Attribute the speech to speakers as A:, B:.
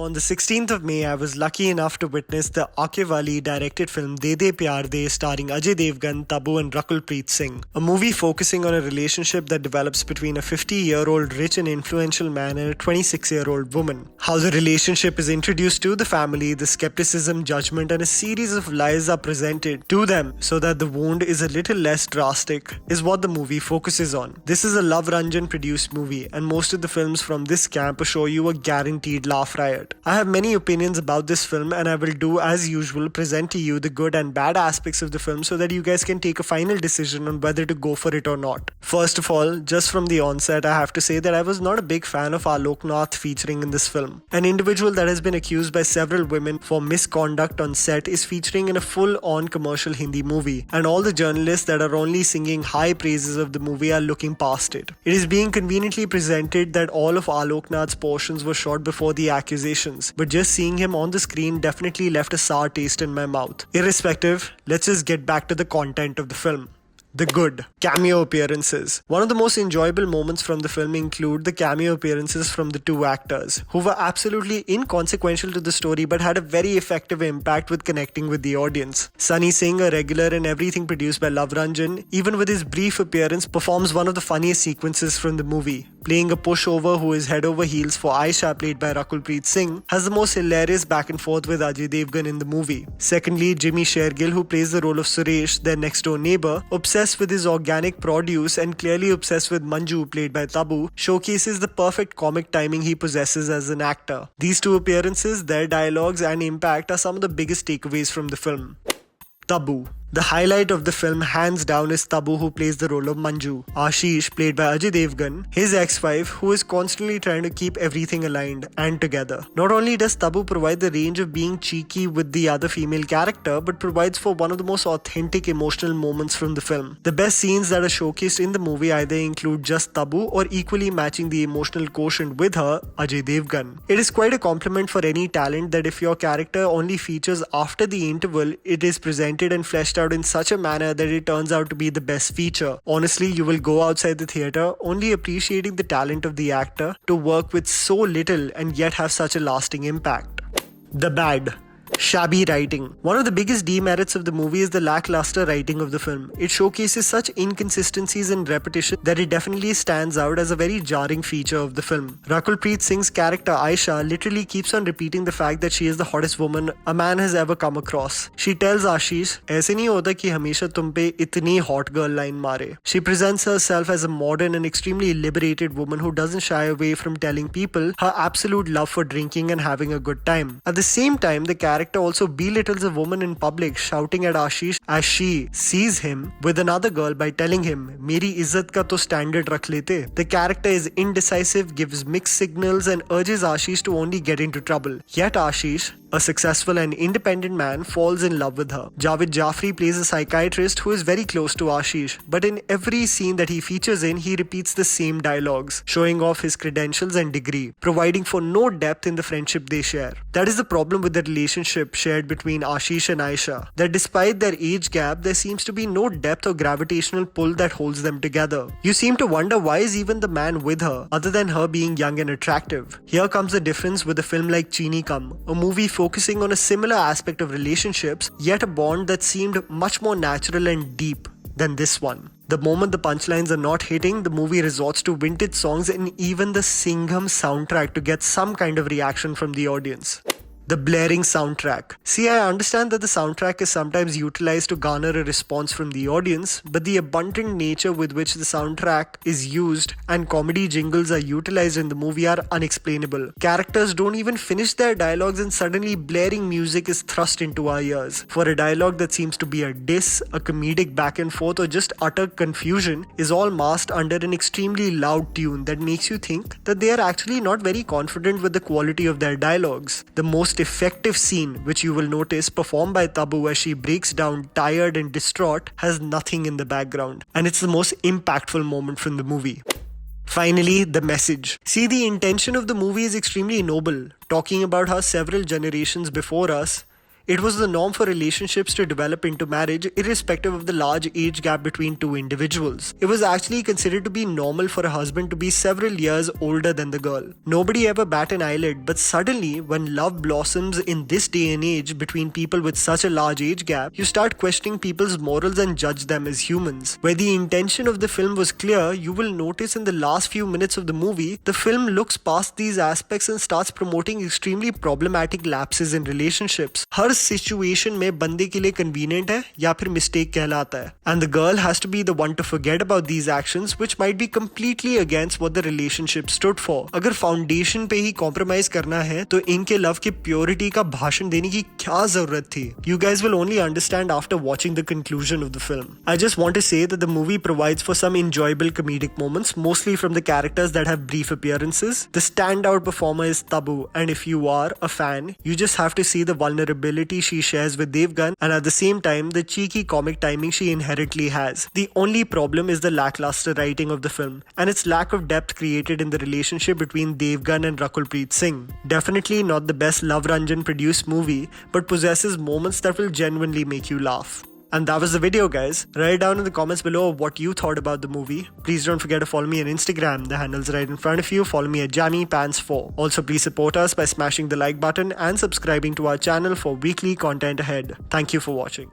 A: On the 16th of May, I was lucky enough to witness the Akewali directed film De Pyaar De starring Ajay Devgn, Tabu and Rakul Preet Singh. A movie focusing on a relationship that develops between a 50-year-old rich and influential man and a 26-year-old woman. How the relationship is introduced to the family, the skepticism, judgment and a series of lies are presented to them so that the wound is a little less drastic is what the movie focuses on. This is a Love Ranjan produced movie and most of the films from this camp assure you a guaranteed laugh riot. I have many opinions about this film and I will do as usual present to you the good and bad aspects of the film so that you guys can take a final decision on whether to go for it or not. First of all, just from the onset, I have to say that I was not a big fan of Alok Nath featuring in this film. An individual that has been accused by several women for misconduct on set is featuring in a full-on commercial Hindi movie, and all the journalists that are only singing high praises of the movie are looking past it. It is being conveniently presented that all of Alok Nath's portions were shot before the accusations, but just seeing him on the screen definitely left a sour taste in my mouth. Irrespective, let's just get back to the content of the film. The good. Cameo appearances. One of the most enjoyable moments from the film include the cameo appearances from the two actors, who were absolutely inconsequential to the story but had a very effective impact with connecting with the audience. Sunny Singh, a regular in everything produced by Love Ranjan, even with his brief appearance, performs one of the funniest sequences from the movie. Playing a pushover who is head over heels for Aisha, played by Rakul Preet Singh, has the most hilarious back and forth with Ajay Devgn in the movie. Secondly, Jimmy Shergill, who plays the role of Suresh, their next door neighbor, obsessed with his organic produce and clearly obsessed with Manju, played by Tabu, showcases the perfect comic timing he possesses as an actor. These two appearances, their dialogues and impact are some of the biggest takeaways from the film. Tabu. The highlight of the film hands down is Tabu, who plays the role of Manju. Ashish, played by Ajay Devgn, his ex-wife, who is constantly trying to keep everything aligned and together. Not only does Tabu provide the range of being cheeky with the other female character, but provides for one of the most authentic emotional moments from the film. The best scenes that are showcased in the movie either include just Tabu or equally matching the emotional quotient with her, Ajay Devgn. It is quite a compliment for any talent that if your character only features after the interval, it is presented and fleshed out in such a manner that it turns out to be the best feature. Honestly, you will go outside the theatre only appreciating the talent of the actor to work with so little and yet have such a lasting impact. The bad. Shabby writing. One of the biggest demerits of the movie is the lackluster writing of the film. It showcases such inconsistencies and repetition that it definitely stands out as a very jarring feature of the film. Rakul Preet Singh's character Aisha literally keeps on repeating the fact that she is the hottest woman a man has ever come across. She tells Ashish, "ऐसे नहीं होता कि हमेशा तुम पे इतनी hot girl line मारे." She presents herself as a modern and extremely liberated woman who doesn't shy away from telling people her absolute love for drinking and having a good time. At the same time, the character also belittles a woman in public, shouting at Ashish as she sees him with another girl by telling him, "Meri izzat ka to standard rakh lete." The character is indecisive, gives mixed signals and urges Ashish to only get into trouble. Yet Ashish, a successful and independent man, falls in love with her. Javed Jafri plays a psychiatrist who is very close to Ashish, but in every scene that he features in, he repeats the same dialogues, showing off his credentials and degree, providing for no depth in the friendship they share. That is the problem with the relationship shared between Ashish and Aisha, that despite their age gap, there seems to be no depth or gravitational pull that holds them together. You seem to wonder why is even the man with her, other than her being young and attractive. Here comes the difference with a film like Cheeni Kam, a movie focusing on a similar aspect of relationships, yet a bond that seemed much more natural and deep than this one. The moment the punchlines are not hitting, the movie resorts to vintage songs and even the Singham soundtrack to get some kind of reaction from the audience. The blaring soundtrack. See, I understand that the soundtrack is sometimes utilized to garner a response from the audience, but the abundant nature with which the soundtrack is used and comedy jingles are utilized in the movie are unexplainable. Characters don't even finish their dialogues and suddenly blaring music is thrust into our ears. For a dialogue that seems to be a diss, a comedic back and forth or just utter confusion is all masked under an extremely loud tune that makes you think that they are actually not very confident with the quality of their dialogues. The most effective scene, which you will notice performed by Tabu as she breaks down tired and distraught, has nothing in the background, and it's the most impactful moment from the movie. Finally, the message. See, the intention of the movie is extremely noble, talking about how several generations before us It was the norm for relationships to develop into marriage irrespective of the large age gap between two individuals. It was actually considered to be normal for a husband to be several years older than the girl. Nobody ever bat an eyelid, but suddenly, when love blossoms in this day and age between people with such a large age gap, you start questioning people's morals and judge them as humans. Where the intention of the film was clear, you will notice in the last few minutes of the movie, the film looks past these aspects and starts promoting extremely problematic lapses in relationships. Her situation में बंदे के लिए convenient है या फिर mistake कहलाता है. And the girl has to be the one to forget about these actions which might be completely against what the relationship stood for. अगर foundation पे ही compromise करना है तो इनके love की purity का भाषण देने की क्या जरूरत थी? You guys will only understand after watching the conclusion of the film. I just want to say that the movie provides for some enjoyable comedic moments, mostly from the characters that have brief appearances. The standout performer is Tabu, and if you are a fan, you just have to see the vulnerability she shares with Devgn and at the same time the cheeky comic timing she inherently has. The only problem is the lackluster writing of the film and its lack of depth created in the relationship between Devgn and Rakul Preet Singh. Definitely not the best Love Ranjan produced movie, but possesses moments that will genuinely make you laugh. And that was the video, guys. Write down in the comments below what you thought about the movie. Please don't forget to follow me on Instagram. The handle's right in front of you. Follow me at JammyPants4. Also, please support us by smashing the like button and subscribing to our channel for weekly content ahead. Thank you for watching.